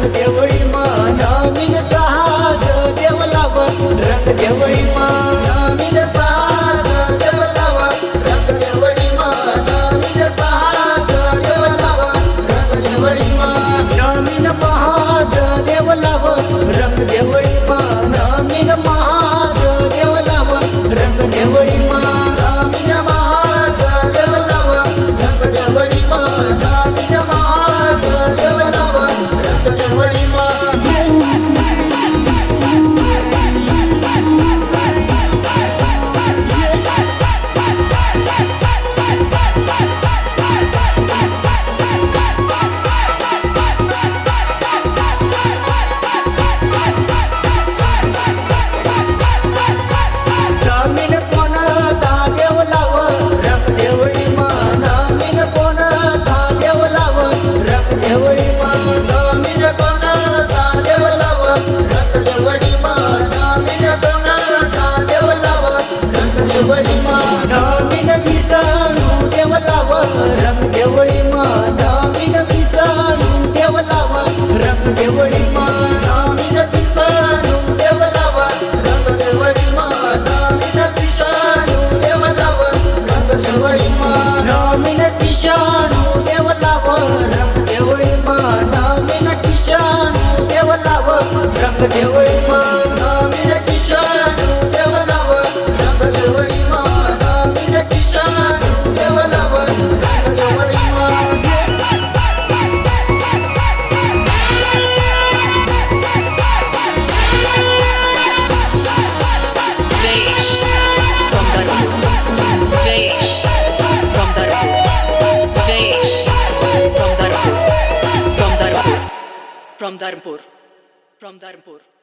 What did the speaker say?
रंग देवळी नवीन साज देव लाव रंग देवळी नवीन साज देव लाव रंग देवळी नवीन साज देव लाव रंग देवळी नवीन महाज देव लाव रंग देवळी नवीन महाज देव लाव रंग देवळी नवीन महाज देव लाव रंग देवळी नवीन महाज देव लाव रंग देवळी नवीन विजाणू देव लाव रंग देवळी नवीन विजाणू देव लाव रंग देवळी नवीन विषाणू देव लाव रंग देवळी नवीन विषाणू देव लाव रंग देवळी नवीन विषाणू देव लाव रंग देवळी नवीन विषाणू देव लाव रंग देवळी नवीन विषाणू देव लाव रंग देवळी from Dharmpur.